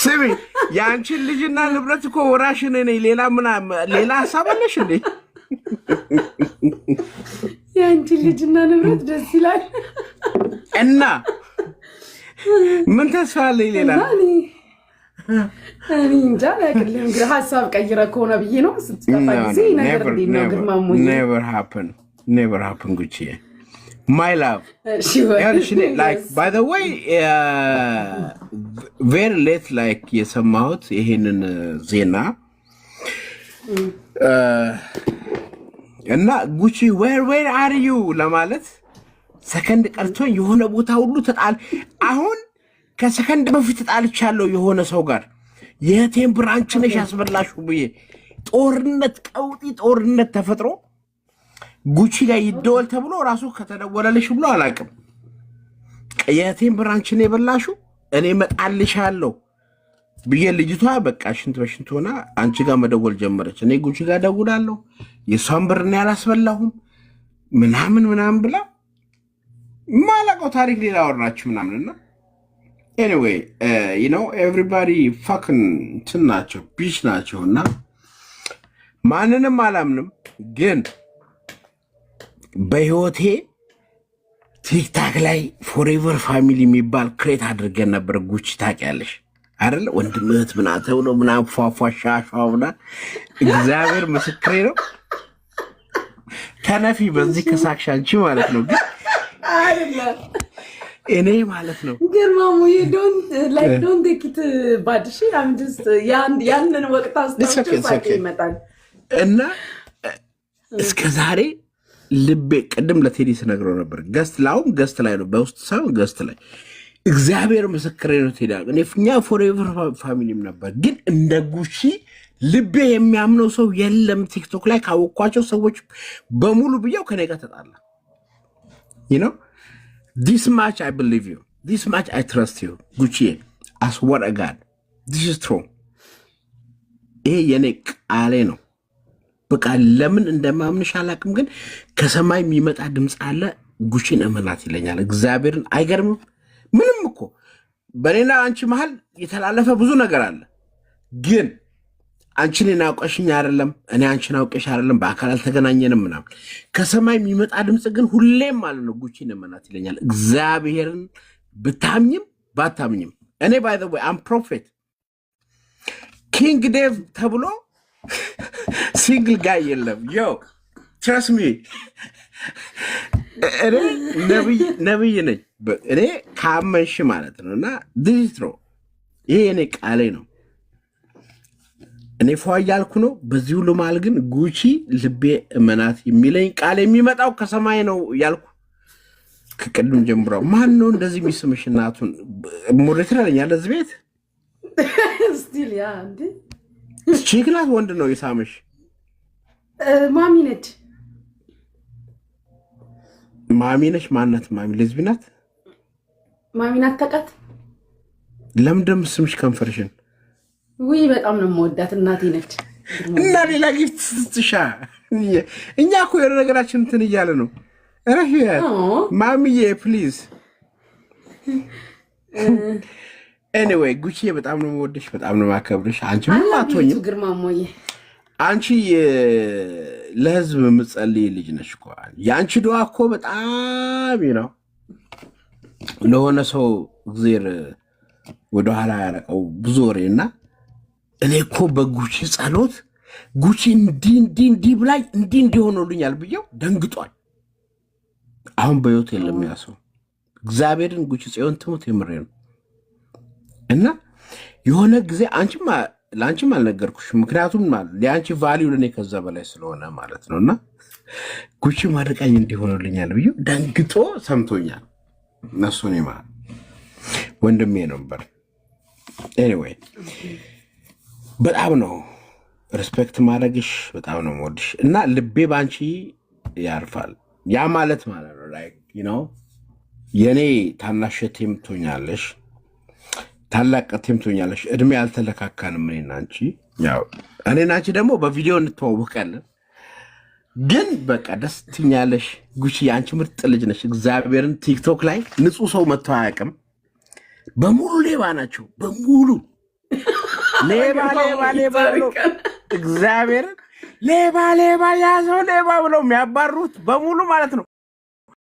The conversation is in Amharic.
ስሚ ያንቺን ልጅና ንብረት እኮ ወራሽን ነኝ ሌላ ሐሳብ አለሽ እንዴ ያንቺን ልጅና ንብረት ደስ ይላል እና ምን ተስፋ አለኝ ሌላ እኔ እንጃ ለቅልም ግን ሐሳብ ቀይረ ከሆነ ብዬ ነው ስትጠፋ ጊዜ ነገር እንዴት ነው ግርማሞኝ never happen ጉቺ my love like by the way very late like የሰማሁት ይሄንን ዜና እና ጉቺ where are you ለማለት ሰከንድ ቀርቶኝ የሆነ ቦታ ሁሉ ተጣል አሁን ከሰከንድ በፊት ተጣልቻለሁ የሆነ ሰው ጋር የቴም ብራንች ነሽ ያስበላሹ ብዬ ጦርነት ቀውጢ ጦርነት ተፈጥሮ ጉቺ ጋር ይደወል ተብሎ ራሱ ከተደወለልሽ ብሎ አላቅም የቴም ብራንች ነው የበላሹ እኔ መጣልሻለሁ ብዬ ልጅቷ በቃ ሽንት በሽንት ሆና አንቺ ጋር መደወል ጀመረች እኔ ጉቺ ጋር ደውላለሁ የሷን ብር ነው ያላስበላሁም ምናምን ብላ ማላቀው ታሪክ ሌላ ወራችሁ ምናምንና anyway you know everybody fucking ትናቸው ቢች ናቸውና ማንንም አላምንም ግን በህይወቴ ቲክታክ ላይ ፎሬቨር ፋሚሊ የሚባል ክሬት አድርገን ነበር ጉቺ ታውቂያለሽ አይደል ወንድምት ምናተው ነው ምናም ፏፏሻሻውና እግዚአብሔር ምስክሬ ነው ተነፊ በዚህ ከሳክሻንቺ ማለት ነው ግን አይደለም እኔ ማለት ነው ግርማሙ you don't take it bad she I'm just ያንን ወቅት አስተውጭ ይመጣል እና እስከ ዛሬ ልቤ ቀደም ለቴዲ ስነግረው ነበር ገስት ላይ ነው በውስጥ ሰው ገስት ላይ እግዚአብሔር ምስክሬ ነው ቴዲ እኔ ፍኛ ፎሬቨር ፋሚሊም ነበር ግን እንደ ጉቺ ልቤ የሚያምነው ሰው የለም ቲክቶክ ላይ ካወቋቸው ሰዎች በሙሉ ብየው ከኔ ጋር ተጣላ you know this much I believe you this much I trust you Gucci I swear to God this is true ይሄ የኔ ቃሌ ነው በቃ ለምን እንደማምንሽ አላቅም ግን ከሰማይ የሚመጣ ድምጽ አለ ጉቺን እመናት ይለኛል እግዚአብሔርን አይገርምም ምንም እኮ በኔና አንቺ መሃል የተላለፈ ብዙ ነገር አለ ግን አንቺን እናውቀሽኝ አይደለም እኔ አንቺን አውቀሽ አይደለም በአካል አልተገናኘንም ምናምን ከሰማይ የሚመጣ ድምጽ ግን ሁሌም ማለት ነው ጉቺን እመናት ይለኛል እግዚአብሔርን ብታምኝም ባታምኝም እኔ by the way I'm prophet king dev ተብሎ single guy የለም yo trust me እኔ ነብይ ነኝ እኔ ካመንሽ ማለት ነውና this is true ይሄ እኔ ቃሌ ነው እኔ ፏያልኩ ነው በዚህ ሁሉ ማል ግን ጉቺ ልቤ እመናት የሚለኝ ቃል የሚመጣው ከሰማይ ነው ያልኩ ከቀድም ጀምሮ ማን ነው እንደዚህ የሚስምሽ እናቱን ሙሪትራኛ ለዚህ ቤት still ያ እንዴ ቺክናት ወንድ ነው የሳምሽ ማሚ ነች ማናት ማሚ ለዝቢናት ማሚናት ተቀት ለምንድን ስምሽ ከንፈርሽን ወይ በጣም ነው የምወዳት እናቴ ነች እና ሌላ ጊፍት ስትሻ እኛ እኮ የሆነ ነገራችን እንትን እያለ ነው ረህያት ማሚዬ ፕሊዝ anyway ጉቺ በጣም ነው የምወድሽ በጣም ነው ማከብርሽ አንቺ ምን አትሆኝም ግርማሞዬ አንቺ ለህዝብ የምትጸልይ ልጅ ነሽ እኮ ያንቺ ዱዓ እኮ በጣም ነው ለሆነ ሰው እግዚአብሔር ወደ ኋላ ያረቀው ብዙ ወሬና እኔ እኮ በጉቺ ጸሎት ጉቺ እንዲ ብላይ እንዲሆነልኛል ብየው ደንግጧል አሁን በህይወት የለም ያሰው እግዚአብሔርን ጉቺ ጽዮን ትሙት የምሬ ነው እና የሆነ ጊዜ ላንቺም አልነገርኩሽ ምክንያቱም ለአንቺ ቫልዩ ለኔ ከዛ በላይ ስለሆነ ማለት ነውና ጉቺ ማድረቃኝ እንዲሆነልኛል ብየው ደንግጦ ሰምቶኛል ነሱኔ ማለት ወንድሜ ነበር anyway በጣም ነው ሪስፔክት ማድረግሽ በጣም ነው ወድሽ እና ልቤ ባንቺ ያርፋል ያ ማለት ነው like you know የኔ ታናሽቴም ትሆኛለሽ ታላቅቴም ትሆኛለሽ እድሜ ያልተለካካንም እኔና አንቺ ያው እኔና አንቺ ደግሞ በቪዲዮ እንተዋወቃለን ግን በቃ ደስ ትኛለሽ ጉቺ አንቺ ምርጥ ልጅ ነሽ እግዚአብሔርን ቲክቶክ ላይ ንጹህ ሰው መጥቶ አያውቅም በሙሉ ሌባ ናቸው በሙሉ ሌባ ሌባ ሌባ ብሎ እግዚአብሔርን ሌባ ሌባ ያዘው ሌባ ብለው የሚያባሩት በሙሉ ማለት ነው